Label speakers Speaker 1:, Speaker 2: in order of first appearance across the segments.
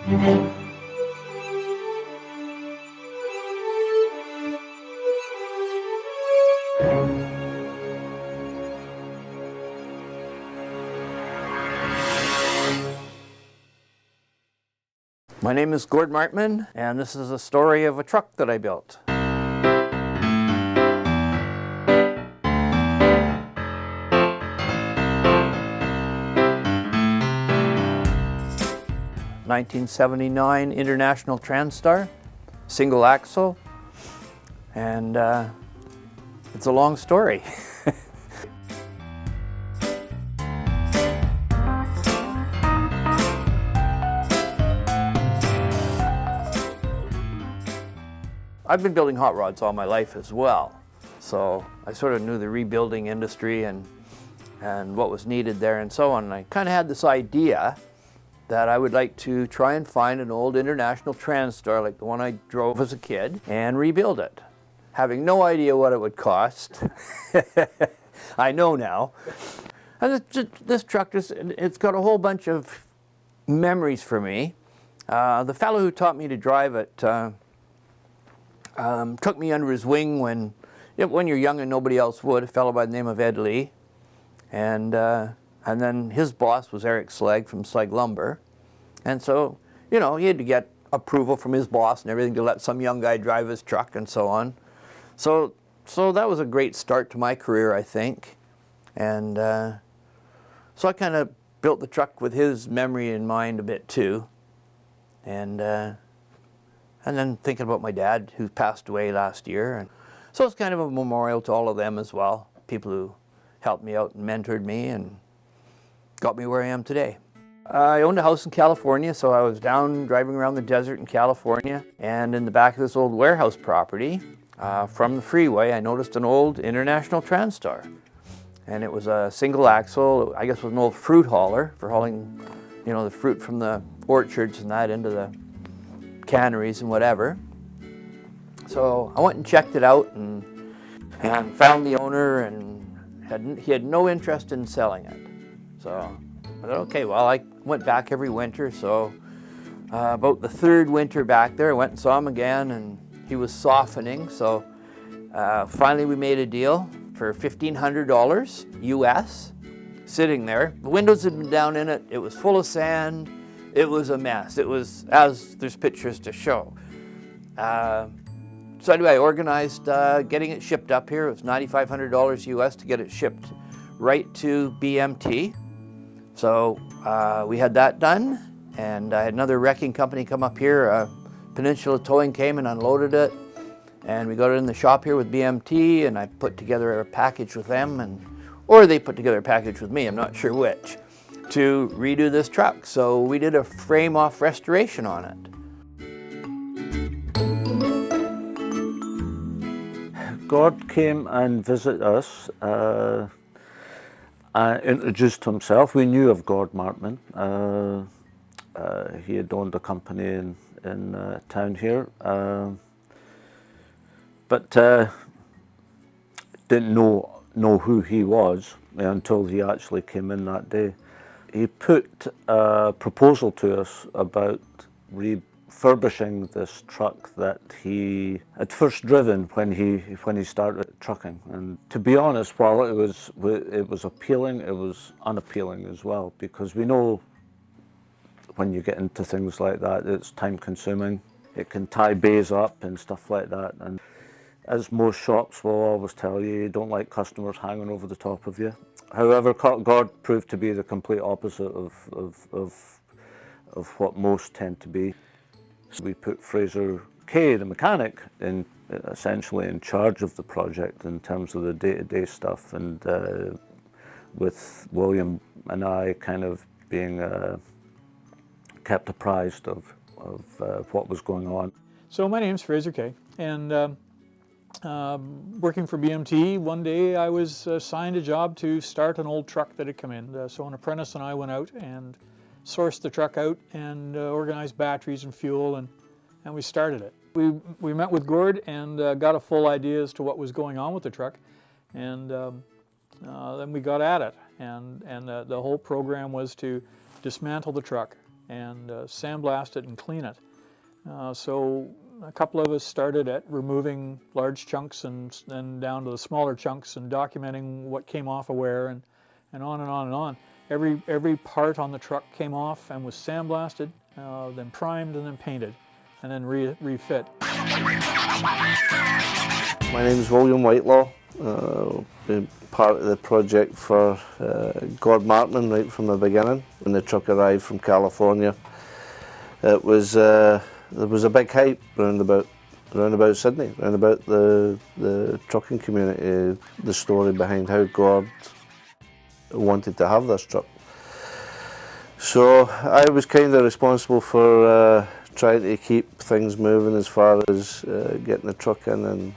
Speaker 1: My name is Gord Martman, and this is a story of a truck that I built. 1979 International Transstar, single axle, and it's a long story. I've been building hot rods all my life as well, so I sort of knew the rebuilding industry and what was needed there and so on. And I kind of had this idea that I would like to try and find an old International Transstar like the one I drove as a kid and rebuild it, having no idea what it would cost. I know now. And this truck, it's got a whole bunch of memories for me. The fellow who taught me to drive it took me under his wing when you're young and nobody else would, a fellow by the name of Ed Lee. And then his boss was Eric Slegg from Slegg Lumber. And so, he had to get approval from his boss and everything to let some young guy drive his truck and so on. So that was a great start to my career, I think. And so I kind of built the truck with his memory in mind a bit too. And then thinking about my dad, who passed away last year. And so it's kind of a memorial to all of them as well, people who helped me out and mentored me and got me where I am today. I owned a house in California, so I was down driving around the desert in California, and in the back of this old warehouse property, from the freeway, I noticed an old International Transstar. And it was a single axle, I guess it was an old fruit hauler for hauling, the fruit from the orchards and that into the canneries and whatever. So I went and checked it out and found the owner, and he had no interest in selling it. So I thought, okay, well, I went back every winter, so about the third winter back there, I went and saw him again, and he was softening, so finally we made a deal for $1,500 US, sitting there. The windows had been down in it, it was full of sand, it was a mess. It was, as there's pictures to show. So anyway, I organized getting it shipped up here. It was $9,500 US to get it shipped right to BMT. So we had that done, and I had another wrecking company come up here. Peninsula Towing came and unloaded it, and we got it in the shop here with BMT, and I put together a package with them, or they put together a package with me, I'm not sure which, to redo this truck. So we did a frame-off restoration on it.
Speaker 2: Gord came and visited us, introduced himself. We knew of Gord Martman. He had owned a company in town here, but didn't know who he was until he actually came in that day. He put a proposal to us about refurbishing this truck that he had first driven when he started trucking. And to be honest, while it was appealing, it was unappealing as well, because we know when you get into things like that, it's time consuming. It can tie bays up and stuff like that. And as most shops will always tell you, you don't like customers hanging over the top of you. However, Gord proved to be the complete opposite of what most tend to be. So we put Fraser Kay, the mechanic, essentially in charge of the project in terms of the day-to-day stuff, and with William and I kind of being kept apprised of what was going on.
Speaker 3: So my name's Fraser Kay, and working for BMT, one day I was assigned a job to start an old truck that had come in. So an apprentice and I went out and sourced the truck out and organized batteries and fuel, and we started it. We met with Gord and got a full idea as to what was going on with the truck, and then we got at it. And the whole program was to dismantle the truck and sandblast it and clean it. So a couple of us started at removing large chunks and then down to the smaller chunks and documenting what came off of where, and on and on and on. Every part on the truck came off and was sandblasted, then primed and then painted, and then refit.
Speaker 4: My name is William Whitelaw. Been part of the project for Gord Markman right from the beginning. When the truck arrived from California, it was there was a big hype round about Sydney, round about the trucking community. The story behind how Gord wanted to have this truck. So I was kind of responsible for trying to keep things moving as far as getting the truck in and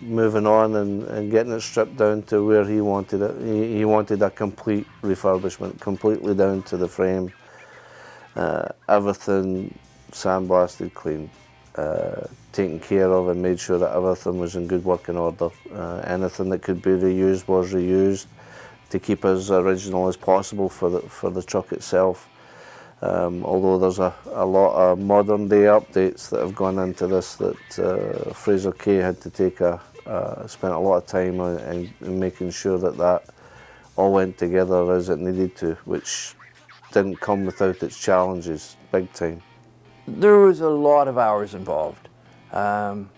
Speaker 4: moving on and getting it stripped down to where he wanted it. He wanted a complete refurbishment, completely down to the frame, everything sandblasted, clean, taken care of, and made sure that everything was in good working order. Anything that could be reused was reused to keep as original as possible for the truck itself. Although there's a lot of modern day updates that have gone into this that Fraser Kay had to spent a lot of time on in making sure that all went together as it needed to, which didn't come without its challenges, big time.
Speaker 1: There was a lot of hours involved. You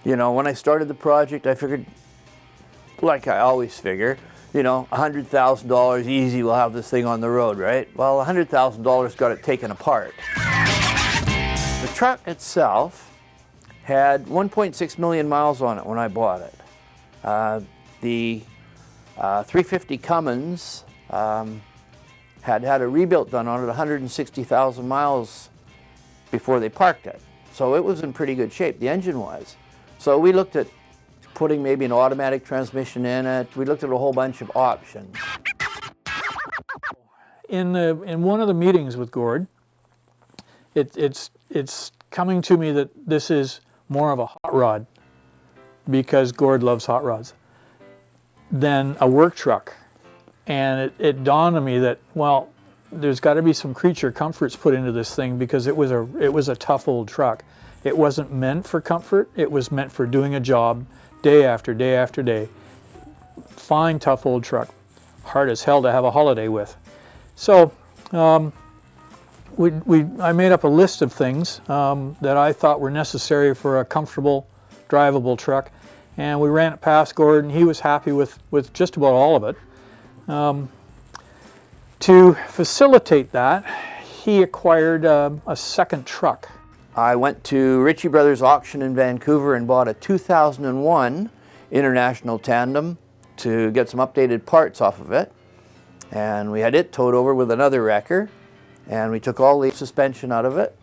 Speaker 1: know, when I started the project, I figured, like I always figure, you know, $100,000 easy, we'll have this thing on the road, right? Well, $100,000 got it taken apart. The truck itself had 1.6 million miles on it when I bought it. The 350 Cummins had a rebuild done on it, 160,000 miles before they parked it. So it was in pretty good shape, the engine was. So we looked at putting maybe an automatic transmission in it. We looked at a whole bunch of options.
Speaker 3: In one of the meetings with Gord, it's coming to me that this is more of a hot rod, because Gord loves hot rods, than a work truck. And it dawned on me that, well, there's got to be some creature comforts put into this thing, because it was a tough old truck. It wasn't meant for comfort. It was meant for doing a job day after day after day. Fine, tough old truck. Hard as hell to have a holiday with. So I made up a list of things that I thought were necessary for a comfortable, drivable truck, and we ran it past Gord, and he was happy with just about all of it. To facilitate that, he acquired a second truck.
Speaker 1: I went to Ritchie Brothers Auction in Vancouver and bought a 2001 International Tandem to get some updated parts off of it. And we had it towed over with another wrecker, and we took all the suspension out of it.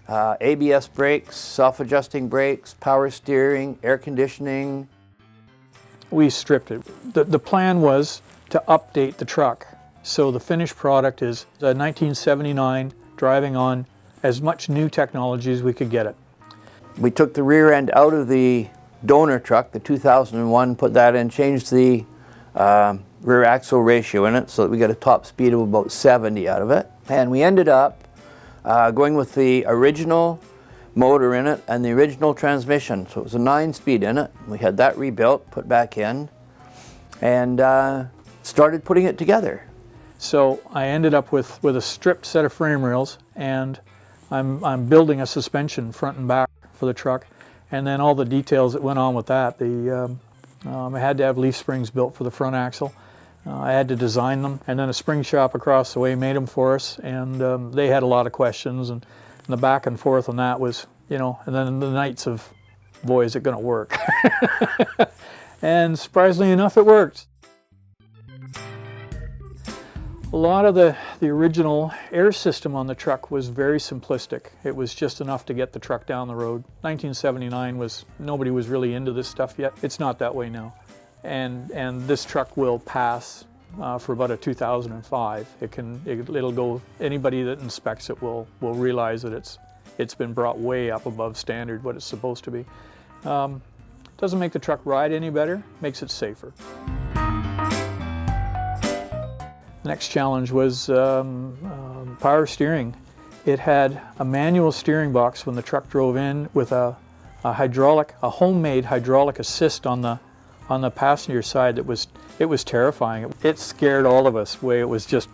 Speaker 1: ABS brakes, self-adjusting brakes, power steering, air conditioning.
Speaker 3: We stripped it. The plan was to update the truck. So the finished product is a 1979 driving on as much new technology as we could get it.
Speaker 1: We took the rear end out of the donor truck, the 2001, put that in, changed the rear axle ratio in it so that we got a top speed of about 70 out of it. And we ended up going with the original motor in it and the original transmission. So it was a 9-speed in it. We had that rebuilt, put back in, and started putting it together.
Speaker 3: So I ended up with a stripped set of frame rails, and I'm building a suspension front and back for the truck, and then all the details that went on with that. I had to have leaf springs built for the front axle. I had to design them, and then a spring shop across the way made them for us, and they had a lot of questions, and the back and forth on that was, you know, and then the nights of, boy, is it going to work? And surprisingly enough, it worked. A lot of the original air system on the truck was very simplistic. It was just enough to get the truck down the road. 1979 nobody was really into this stuff yet. It's not that way now. And this truck will pass for about a 2005. It'll go, anybody that inspects it will realize that it's been brought way up above standard, what it's supposed to be. Doesn't make the truck ride any better, makes it safer. The next challenge was power steering. It had a manual steering box when the truck drove in with a homemade hydraulic assist on the passenger side. It was terrifying. It scared all of us. It was just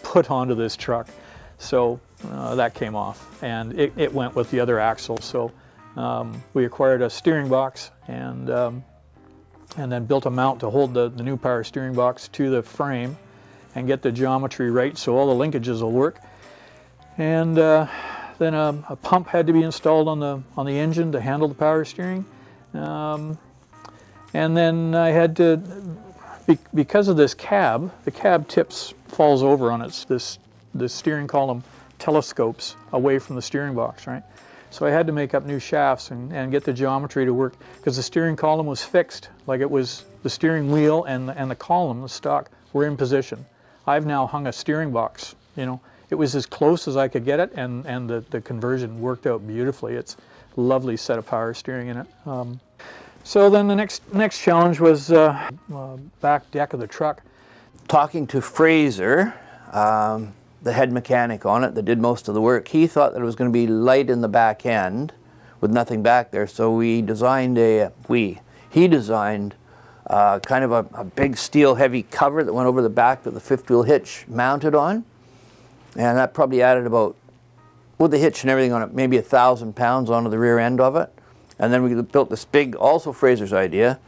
Speaker 3: put onto this truck. So that came off, and it went with the other axle. So we acquired a steering box and then built a mount to hold the new power steering box to the frame and get the geometry right so all the linkages will work. And then a pump had to be installed on the engine to handle the power steering. And then I had to, because of this cab, the cab falls over on the steering column telescopes away from the steering box, right? So I had to make up new shafts and get the geometry to work, because the steering column was fixed, like it was the steering wheel and the column, the stock, were in position. I've now hung a steering box, you know. It was as close as I could get it, and the conversion worked out beautifully. It's a lovely set of power steering in it. So then the next challenge was back deck of the truck.
Speaker 1: Talking to Fraser, the head mechanic on it that did most of the work, he thought that it was going to be light in the back end with nothing back there. So he designed kind of a big steel heavy cover that went over the back that the fifth wheel hitch mounted on. And that probably added about, with the hitch and everything on it, maybe 1,000 pounds onto the rear end of it. And then we built this big, also Fraser's idea,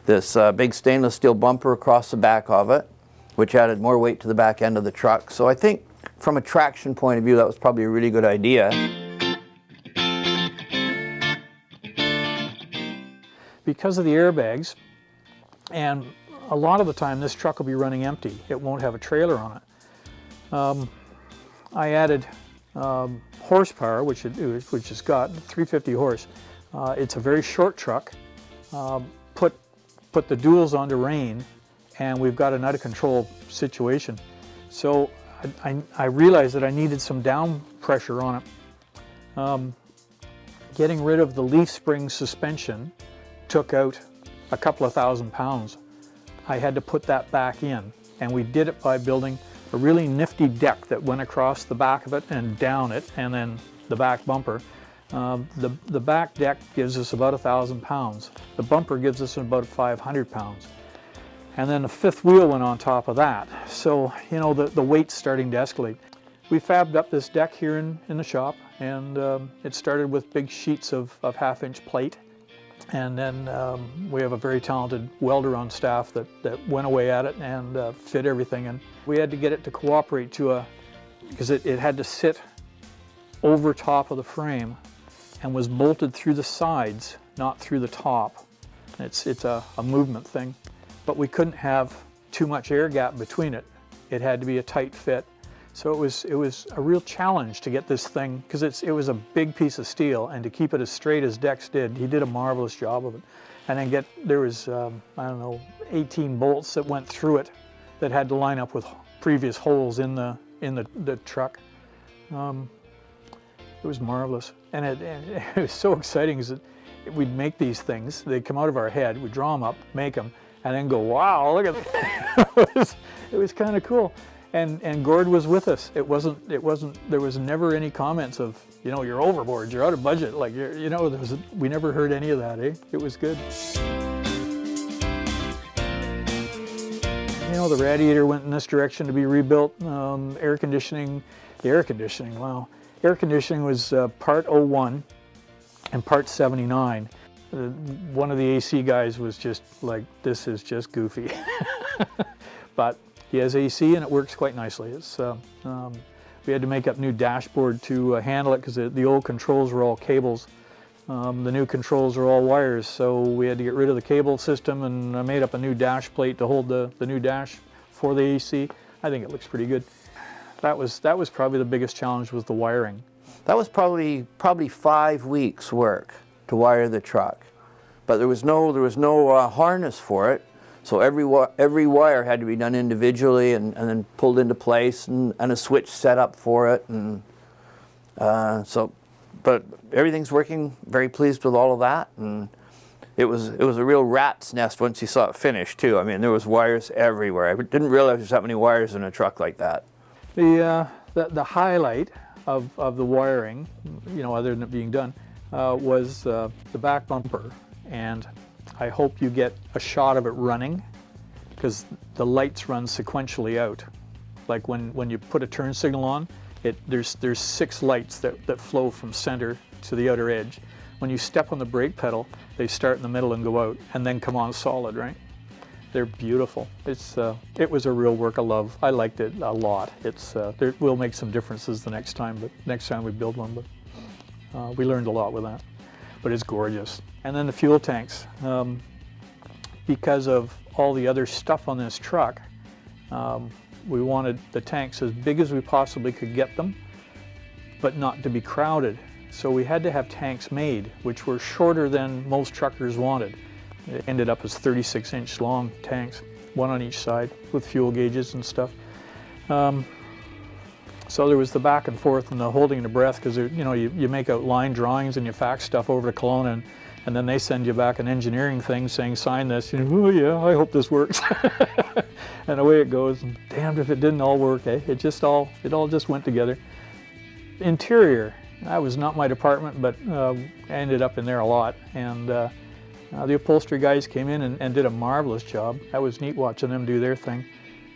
Speaker 1: this big stainless steel bumper across the back of it, which added more weight to the back end of the truck. So I think from a traction point of view, that was probably a really good idea.
Speaker 3: Because of the airbags, and a lot of the time this truck will be running empty. It won't have a trailer on it. I added horsepower, which has got 350 horse. It's a very short truck. Put the duals onto rein, and we've got an out-of-control situation. So I realized that I needed some down pressure on it. Getting rid of the leaf spring suspension took out a couple of 1,000 pounds. I had to put that back in, and we did it by building a really nifty deck that went across the back of it and down it, and then the back bumper. The back deck gives us about 1,000 pounds. The bumper gives us about 500 pounds. And then the fifth wheel went on top of that. So, you know, the weight's starting to escalate. We fabbed up this deck here in the shop, and it started with big sheets of half-inch plate. And then we have a very talented welder on staff that went away at it and fit everything. And we had to get it to cooperate because it had to sit over top of the frame and was bolted through the sides, not through the top. It's a movement thing. But we couldn't have too much air gap between it. It had to be a tight fit. So it was a real challenge to get this thing, because it was a big piece of steel, and to keep it as straight as Dex did. He did a marvelous job of it. And then there was, I don't know, 18 bolts that went through it that had to line up with previous holes in the truck. It was marvelous. And it was so exciting, because we'd make these things, they'd come out of our head, we'd draw them up, make them, and then go, wow, look at that. It was kind of cool. And Gord was with us. It wasn't, there was never any comments of, you know, you're overboard, you're out of budget. Like, you know, we never heard any of that, eh? It was good. You know, the radiator went in this direction to be rebuilt. Air conditioning, wow. Air conditioning was part 01 and part 79. One of the AC guys was just like, this is just goofy. But he has AC and it works quite nicely. We had to make up new dashboard to handle it, because the old controls were all cables. The new controls are all wires, so we had to get rid of the cable system, and I made up a new dash plate to hold the new dash for the AC. I think it looks pretty good. That was probably the biggest challenge, was the wiring.
Speaker 1: That was probably 5 weeks work to wire the truck, but there was no harness for it. So every wire had to be done individually and then pulled into place, and a switch set up for it. And but everything's working. Very pleased with all of that, and it was a real rat's nest once you saw it finished too. I mean, there was wires everywhere. I didn't realize there's that many wires in a truck like that.
Speaker 3: The highlight of the wiring, you know, other than it being done, was the back bumper. And I hope you get a shot of it running, because the lights run sequentially out. Like when you put a turn signal on, there's 6 lights that flow from center to the outer edge. When you step on the brake pedal, they start in the middle and go out, and then come on solid, right? They're beautiful. It was a real work of love. I liked it a lot. We'll make some differences the next time we build one, but we learned a lot with that. But it's gorgeous. And then the fuel tanks. Because of all the other stuff on this truck, we wanted the tanks as big as we possibly could get them, but not to be crowded. So we had to have tanks made, which were shorter than most truckers wanted. It ended up as 36-inch long tanks, one on each side, with fuel gauges and stuff. So there was the back and forth and the holding the breath, because you know, you make out line drawings and you fax stuff over to Kelowna, and then they send you back an engineering thing saying, sign this. And, oh yeah, I hope this works. And away it goes. And damned if it didn't all work, eh? It all just went together. Interior, that was not my department, but I ended up in there a lot. And the upholstery guys came in and did a marvelous job. That was neat watching them do their thing.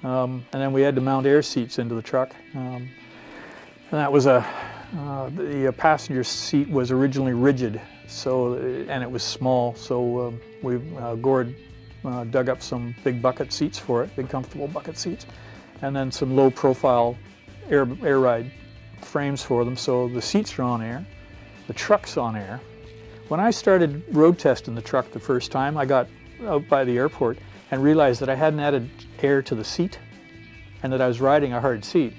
Speaker 3: And then we had to mount air seats into the truck. And that was the passenger seat was originally rigid, and it was small. So Gord dug up some big bucket seats for it, big comfortable bucket seats, and then some low profile air ride frames for them. So the seats are on air, the truck's on air. When I started road testing the truck the first time, I got out by the airport and realized that I hadn't added air to the seat and that I was riding a hard seat.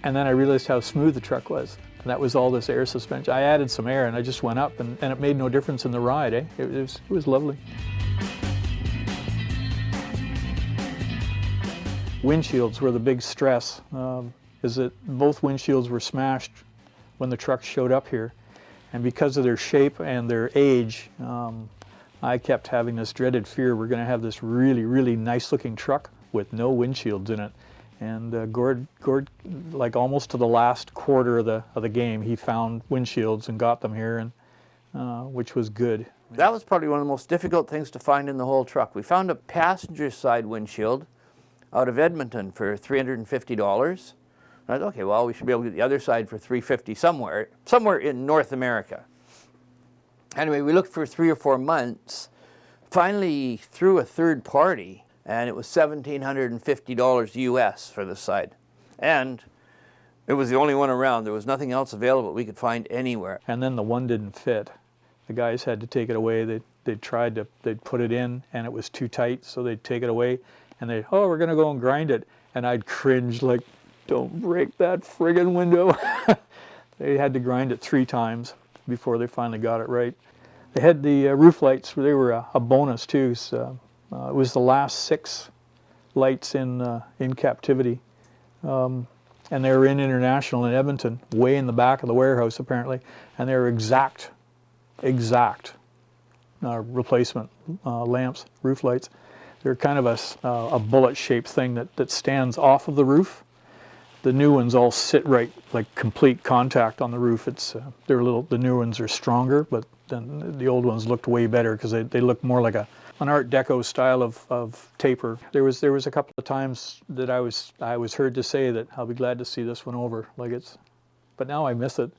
Speaker 3: And then I realized how smooth the truck was. And that was all this air suspension. I added some air and I just went up, and it made no difference in the ride. Eh? It was lovely. Windshields were the big stress, is that both windshields were smashed when the truck showed up here. And because of their shape and their age, I kept having this dreaded fear we're going to have this really, really nice looking truck with no windshields in it. And Gord, like almost to the last quarter of the game, he found windshields and got them here, and which was good.
Speaker 1: That was probably one of the most difficult things to find in the whole truck. We found a passenger side windshield out of Edmonton for $350. I thought, okay, well, we should be able to get the other side for $350 somewhere in North America. Anyway, we looked for 3 or 4 months, finally through a third party, and it was $1,750 US for this side. And it was the only one around. There was nothing else available we could find anywhere.
Speaker 3: And then the one didn't fit. The guys had to take it away. They'd put it in and it was too tight, so they'd take it away and we're gonna go and grind it. And I'd cringe like, don't break that friggin' window. They had to grind it 3 times before they finally got it right. They had the roof lights, they were a bonus too. So, it was the last 6 lights in captivity. And they were in International in Edmonton, way in the back of the warehouse apparently. And they were exact replacement lamps, roof lights. They're kind of a bullet-shaped thing that stands off of the roof. The new ones all sit right, like complete contact on the roof. The new ones are stronger, but then the old ones looked way better because they look more like an Art Deco style of taper. There was a couple of times that I was heard to say that I'll be glad to see this one over. But now I miss it.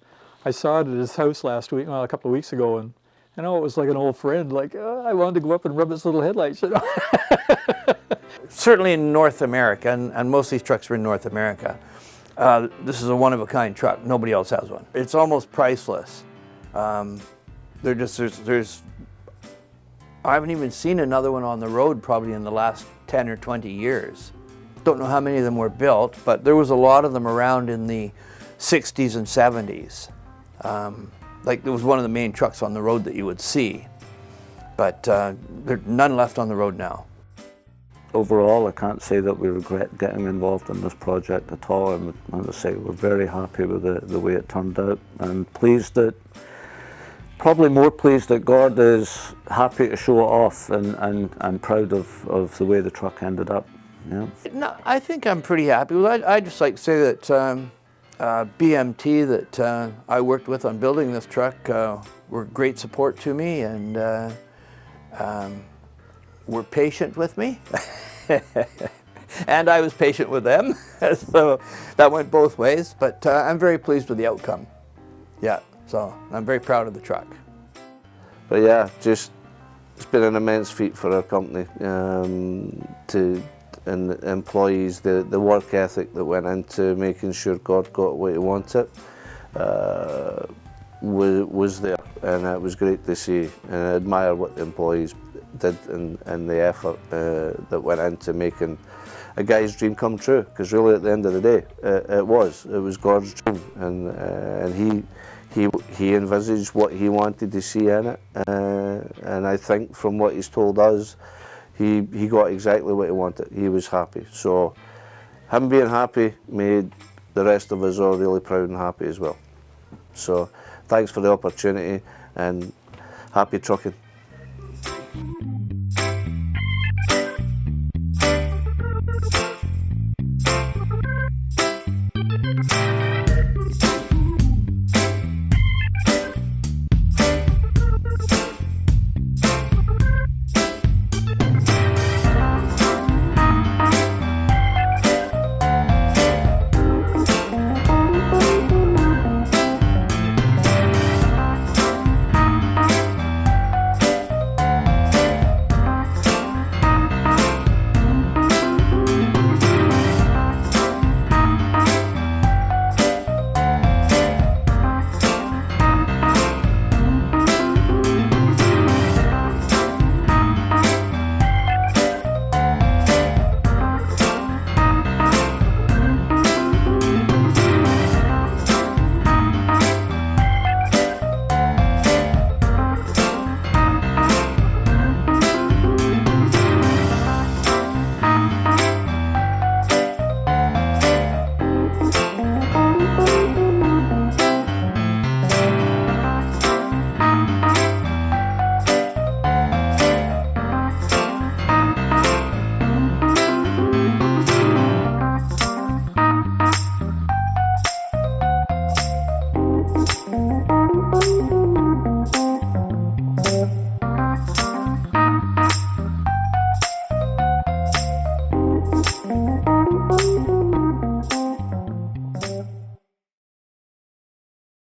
Speaker 3: I saw it at his house a couple of weeks ago, and it was like an old friend. I wanted to go up and rub his little headlights.
Speaker 1: Certainly in North America, and most of these trucks are in North America, this is a one-of-a-kind truck. Nobody else has one. It's almost priceless. I haven't even seen another one on the road probably in the last 10 or 20 years. Don't know how many of them were built, but there was a lot of them around in the 60s and 70s. There was one of the main trucks on the road that you would see, but there are none left on the road now.
Speaker 2: Overall, I can't say that we regret getting involved in this project at all. And as I say, we're very happy with the way it turned out, and probably more pleased that Gord is happy to show it off and proud of the way the truck ended up. Yeah.
Speaker 1: No, I think I'm pretty happy with it. I'd just like to say that BMT that I worked with on building this truck were great support to me, and were patient with me. And I was patient with them, so that went both ways, but I'm very pleased with the outcome. Yeah, so I'm very proud of the truck.
Speaker 4: But yeah, just it's been an immense feat for our company, and the employees, the work ethic that went into making sure God got what he wanted was there, and it was great to see, and I admire what the employees did and the effort that went into making a guy's dream come true, because really at the end of the day it was God's dream, and he envisaged what he wanted to see in it, and I think from what he's told us, he got exactly what he wanted. He was happy, so him being happy made the rest of us all really proud and happy as well. So thanks for the opportunity, and happy trucking.